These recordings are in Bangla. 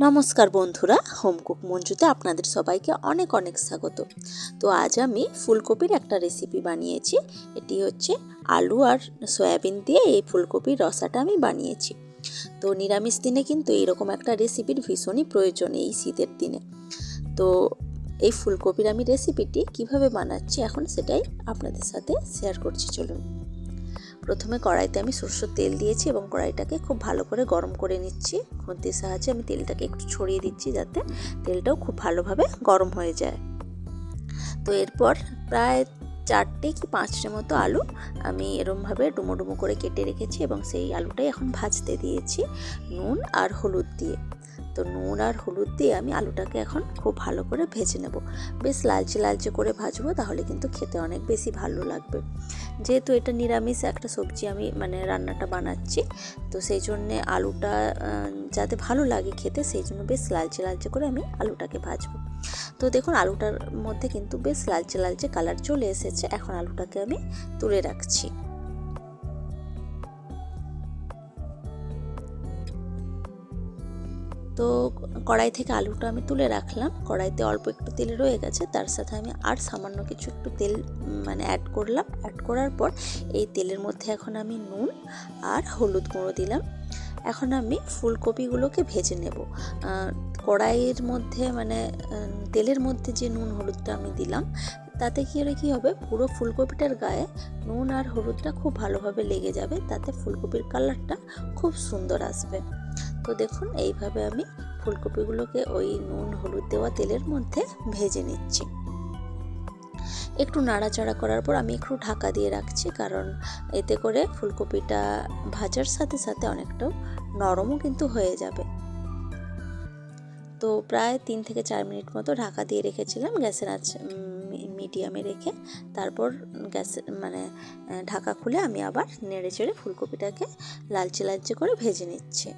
নমস্কার বন্ধুরা, হোম কুক মঞ্জুতে আপনাদের সবাইকে অনেক অনেক স্বাগত। তো আজ আমি ফুলকপির একটা রেসিপি বানিয়েছি। এটি হচ্ছে আলু আর সয়াবিন দিয়ে এই ফুলকপির রসাটা আমি বানিয়েছি। তো নিরামিষ দিনে কিন্তু এইরকম একটা রেসিপির ভীষণই প্রয়োজন এই শীতের দিনে। তো এই ফুলকপির আমি রেসিপিটি কিভাবে বানাচ্ছি এখন সেটাই আপনাদের সাথে শেয়ার করছি। চলুন। প্রথমে কড়াইতে আমি সরষের তেল দিয়েছি এবং কড়াইটাকে খুব ভালো করে গরম করে নিচ্ছি। খুন্তির সাহায্যে আমি তেলটাকে একটু ছড়িয়ে দিচ্ছি যাতে তেলটাও খুব ভালোভাবে গরম হয়ে যায়। তো এরপর প্রায় 4টে কি 5টে মতো আলু আমি এরমভাবে ডুমো ডুমো করে কেটে রেখেছি এবং সেই আলুটাই এখন ভাজতে দিয়েছি নুন আর হলুদ দিয়ে। তো নুন আর হলুদ দিয়ে আমি আলুটাকে এখন খুব ভালো করে ভেজে নেব। বেশ লালচে লালচে করে ভাজবো, তাহলে কিন্তু খেতে অনেক বেশি ভালো লাগবে। যেহেতু এটা নিরামিষ একটা সবজি আমি রান্নাটা বানাচ্ছি, তো সেই জন্যে আলুটা যাতে ভালো লাগে খেতে, সেই জন্য বেশ লালচে লালচে করে আমি আলুটাকে ভাজবো। তো দেখুন আলুটার মধ্যে কিন্তু বেশ লালচে লালচে কালার চলে এসেছে। এখন আলুটাকে আমি তুলে রাখছি। তো কড়াই থেকে আলুটা আমি তুলে রাখলাম। কড়াইতে অল্প একটু তেল রয়ে গেছে, তার সাথে আমি আর সামান্য কিছু একটু তেল অ্যাড করলাম। অ্যাড করার পর এই তেলের মধ্যে এখন আমি নুন আর হলুদ গুঁড়ো দিলাম। এখন আমি ফুলকপিগুলোকে ভেজে নেব। কড়াইয়ের মধ্যে তেলের মধ্যে যে নুন হলুদটা আমি দিলাম, তাতে কী হবে, পুরো ফুলকপিটার গায়ে নুন আর হলুদটা খুব ভালোভাবে লেগে যাবে, তাতে ফুলকপির কালারটা খুব সুন্দর আসবে। তো দেখুন এইভাবে আমি ফুলকপিগুলোকে ওই নুন হলুদ দেওয়া তেলের মধ্যে ভেজে নিচ্ছি। একটু নাড়াচাড়া করার পর আমি একটু ঢাকা দিয়ে রাখছি, কারণ এতে করে ফুলকপিটা ভাজার সাথে সাথে অনেকটাও নরমও কিন্তু হয়ে যাবে। তো প্রায় 3 থেকে 4 মিনিট মতো ঢাকা দিয়ে রেখেছিলাম গ্যাসের আঁচ মিডিয়ামে রেখে। তারপর ঢাকা খুলে আমি আবার নেড়ে চেড়ে ফুলকপিটাকে লালচে লালচে করে ভেজে নিচ্ছি।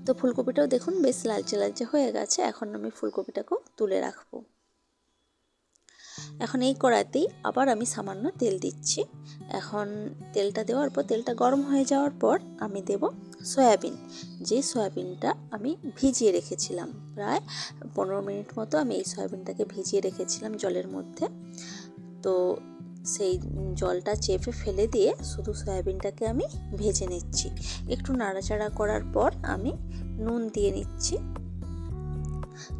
তো ফুলকপিটাও দেখুন বেশ লালচে লালচে হয়ে গেছে। এখন আমি ফুলকপিটাকেও তুলে রাখবো। এখন এই কড়াইতেই আবার আমি সামান্য তেল দিচ্ছি। এখন তেলটা দেওয়ার পর তেলটা গরম হয়ে যাওয়ার পর আমি দেব সয়াবিন। যে সয়াবিনটা আমি ভিজিয়ে রেখেছিলাম, প্রায় 15 মিনিট মতো আমি এই সয়াবিনটাকে ভিজিয়ে রেখেছিলাম জলের মধ্যে। তো সেই জলটা চেপে ফেলে দিয়ে শুধু সয়াবিনটাকে আমি ভেজে নিচ্ছি। একটু নাড়াচাড়া করার পর আমি নুন দিয়ে নিচ্ছি।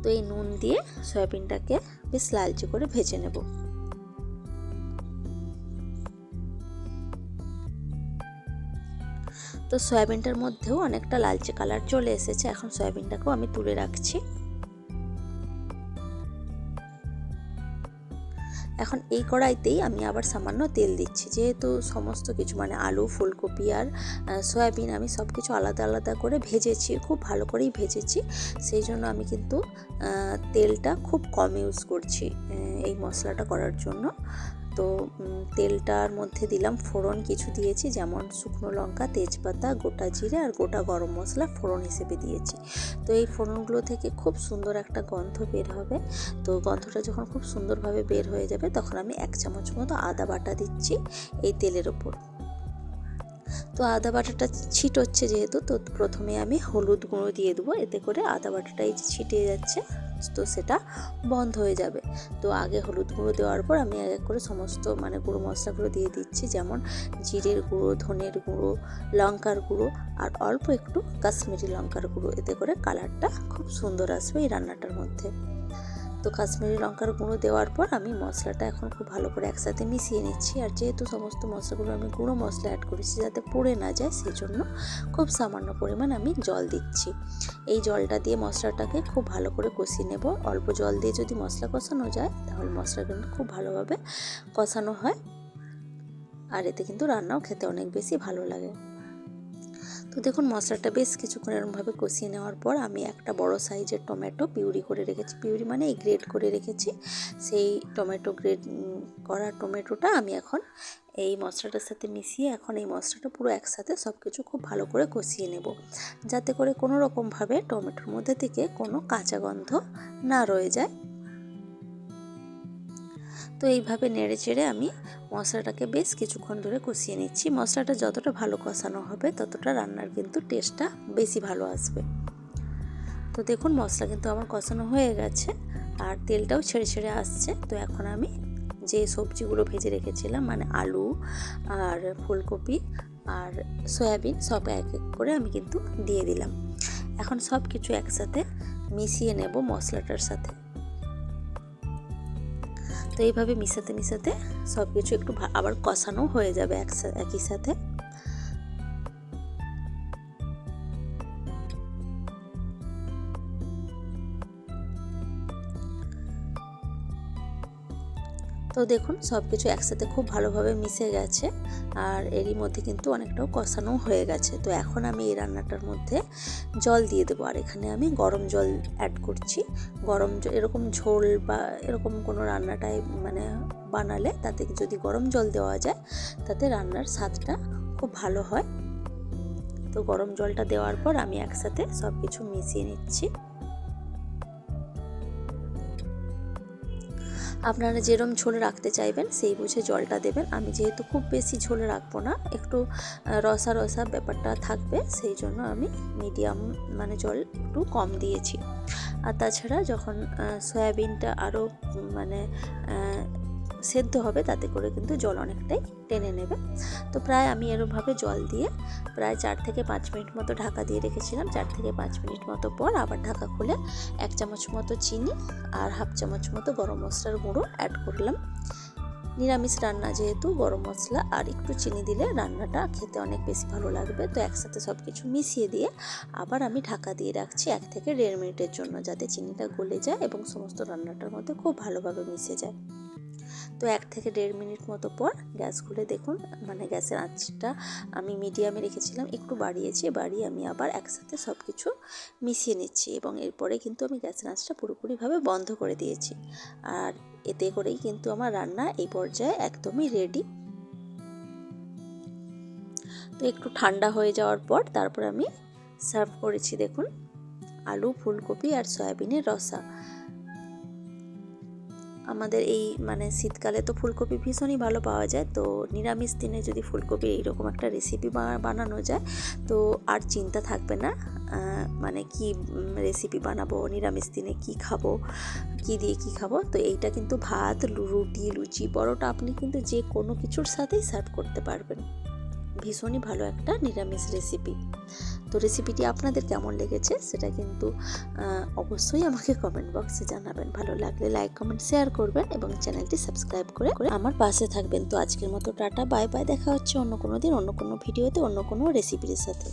তো এই নুন দিয়ে সয়াবিনটাকে বেশ লালচে করে ভেজে নেব। তো সয়াবিনটার মধ্যেও অনেকটা লালচে কালার চলে এসেছে। এখন সয়াবিনটাকেও আমি তুলে রাখছি। এখন এই কড়াইতেই আমি আবার সামান্য তেল দিচ্ছি। যেহেতু সমস্ত কিছু আলু, ফুলকপি আর সয়াবিন আমি সব কিছু আলাদা আলাদা করে ভেজেছি, খুব ভালো করেই ভেজেছি, সেই জন্য আমি কিন্তু তেলটা খুব কম ইউজ করছি এই মশলাটা করার জন্য। তো তেলটার মধ্যে দিলাম ফোড়ন, কিছু দিয়েছি, যেমন শুকনো লঙ্কা, তেজপাতা, গোটা জিরে আর গোটা গরম মশলা ফোড়ন হিসেবে দিয়েছি। তো এই ফোড়নগুলো থেকে খুব সুন্দর একটা গন্ধ বের হবে। তো গন্ধটা যখন খুব সুন্দরভাবে বের হয়ে যাবে, তখন আমি 1 চামচ মতো আদা বাটা দিচ্ছি এই তেলের ওপর। তো আদা বাটাটা ছিটোচ্ছে যেহেতু, তো প্রথমে আমি হলুদ গুঁড়ো দিয়ে দেবো। এতে করে আদা বাটাটা এই যে ছিটে যাচ্ছে, তো সেটা বন্ধ হয়ে যাবে। তো আগে হলুদ গুঁড়ো দেওয়ার পর আমি এক এক করে সমস্ত গুঁড়ো মশলাগুলো দিয়ে দিচ্ছি, যেমন জিরের গুঁড়ো, ধনের গুঁড়ো, লঙ্কার গুঁড়ো আর অল্প একটু কাশ্মীরি লঙ্কার গুঁড়ো। এতে করে কালারটা খুব সুন্দর আসবে এই রান্নাটার মধ্যে। তো কাশ্মীরি লঙ্কার গুঁড়ো দেওয়ার পর আমি মশলাটা এখন খুব ভালো করে একসাথে মিশিয়ে নিচ্ছি। আর যেহেতু সমস্ত মশলাগুলো আমি গুঁড়ো মশলা অ্যাড করেছি যাতে পুড়ে না যায়, সেই জন্য খুব সামান্য পরিমাণ আমি জল দিচ্ছি। এই জলটা দিয়ে মশলাটাকে খুব ভালো করে কষিয়ে নেব। অল্প জল দিয়ে যদি মশলা কষানো যায়, তাহলে মশলা কিন্তু খুব ভালোভাবে কষানো হয়, আর এতে কিন্তু রান্নাও খেতে অনেক বেশি ভালো লাগে। তো দেখুন মশলাটা বেশ কিছুক্ষণ এরকমভাবে কষিয়ে নেওয়ার পর আমি একটা বড় সাইজের টমেটো পিউরি করে রেখেছি, পিউরি এই গ্রেট করে রেখেছি, সেই গ্রেট করা টমেটোটা আমি এখন এই মশলাটার সাথে মিশিয়ে এখন এই মশলাটা পুরো একসাথে সব কিছু খুব ভালো করে কষিয়ে নেব, যাতে করে কোনো রকমভাবে টমেটোর মধ্যে থেকে কোনো কাঁচা গন্ধ না রয়ে যায়। তো এইভাবে নেড়ে চেড়ে আমি মশলাটাকে বেশ কিছুক্ষণ ধরে কষিয়ে নিচ্ছি। মশলাটা যতটা ভালো কষানো হবে, ততটা রান্নার কিন্তু টেস্টটা বেশি ভালো আসবে। তো দেখুন মশলা কিন্তু আমার কষানো হয়ে গেছে আর তেলটাও ছেড়ে ছেড়ে আসছে। তো এখন আমি যে সবজিগুলো ভেজে রেখেছিলাম মানে আলু আর ফুলকপি আর সয়াবিন সব এক এক করে আমি কিন্তু দিয়ে দিলাম। এখন সব কিছু একসাথে মিশিয়ে নেব মশলাটার সাথে। তো এইভাবে মিশাতে মিশাতে সব কিছু একটু আবার কষানো হয়ে যাবে একই সাথে। তো দেখুন সব কিছু একসাথে খুব ভালোভাবে মিশে গেছে আর এরই মধ্যে কিন্তু অনেকটাও কষানো হয়ে গেছে। তো এখন আমি এই রান্নাটার মধ্যে জল দিয়ে দেবো আর এখানে আমি গরম জল অ্যাড করছি। গরম এরকম ঝোল বা এরকম কোনো রান্নাটাই মানে বানালে তাতে যদি গরম জল দেওয়া যায় তাতে রান্নার স্বাদটা খুব ভালো হয়। তো গরম জলটা দেওয়ার পর আমি একসাথে সব কিছু মিশিয়ে নিচ্ছি। আপনারা যেরকম ঝোল রাখতে চাইবেন সেই বুঝে জলটা দেবেন। আমি যেহেতু খুব বেশি ঝোল রাখবো না, একটু রসা রসা ব্যাপারটা থাকবে, সেই জন্য আমি মিডিয়াম মানে জল একটু কম দিয়েছি। আর তাছাড়া যখন সয়াবিনটা আরও মানে সেদ্ধ হবে তাতে করে কিন্তু জল অনেকটাই টেনে নেবে। তো প্রায় আমি এরমভাবে জল দিয়ে প্রায় 4 থেকে 5 মিনিট মতো ঢাকা দিয়ে রেখেছিলাম। 4 থেকে 5 মিনিট মতো পর আবার ঢাকা খুলে 1 চামচ মতো চিনি আর হাফ চামচ মতো গরম মশলার গুঁড়ো অ্যাড করলাম। নিরামিষ রান্না যেহেতু গরম মশলা আর একটু চিনি দিলে রান্নাটা খেতে অনেক বেশি ভালো লাগবে। তো একসাথে সব কিছু মিশিয়ে দিয়ে আবার আমি ঢাকা দিয়ে রাখছি 1 থেকে 1.5 মিনিটের জন্য, যাতে চিনিটা গলে যায় এবং সমস্ত রান্নাটার মধ্যে খুব ভালোভাবে মিশে যায়। তো 1 থেকে 1.5 মিনিট মতো পর গ্যাস খুলে দেখুন মানে গ্যাসের আঁচটা আমি মিডিয়ামে রেখেছিলাম, একটু বাড়িয়ে আমি আবার একসাথে সব কিছু মিশিয়ে নিচ্ছি এবং এরপরে কিন্তু আমি গ্যাসের আঁচটা পুরোপুরিভাবে বন্ধ করে দিয়েছি। আর এতে করেই কিন্তু আমার রান্না এই পর্যায়ে একদমই রেডি। তো একটু ঠান্ডা হয়ে যাওয়ার পর তারপর আমি সার্ভ করেছি। দেখুন আলু, ফুলকপি আর সয়াবিনের রসা। আমাদের এই মানে শীতকালে তো ফুলকপি ভীষণই ভালো পাওয়া যায়। তো নিরামিষ দিনে যদি ফুলকপির এইরকম একটা রেসিপি বানানো যায় তো আর চিন্তা থাকবে না মানে কি রেসিপি বানাবো, নিরামিষ দিনে কি খাবো, কি দিয়ে কি খাবো। তো এইটা কিন্তু ভাত, রুটি, লুচি, পরোটা আপনি কিন্তু যে কোনো কিছুর সাথেই সার্ভ করতে পারবেন। ভীষণই ভালো একটা নিরামিষ রেসিপি। তো রেসিপিটি আপনাদের কেমন লেগেছে সেটা কিন্তু অবশ্যই আমাকে কমেন্ট বক্সে জানাবেন। ভালো লাগলে লাইক, কমেন্ট, শেয়ার করবেন এবং চ্যানেলটি সাবস্ক্রাইব করে আমার পাশে থাকবেন। তো আজকের মতো টাটা, বাই বাই। দেখা হচ্ছে অন্য কোনো দিন অন্য কোনো ভিডিওতে অন্য কোনো রেসিপির সাথে।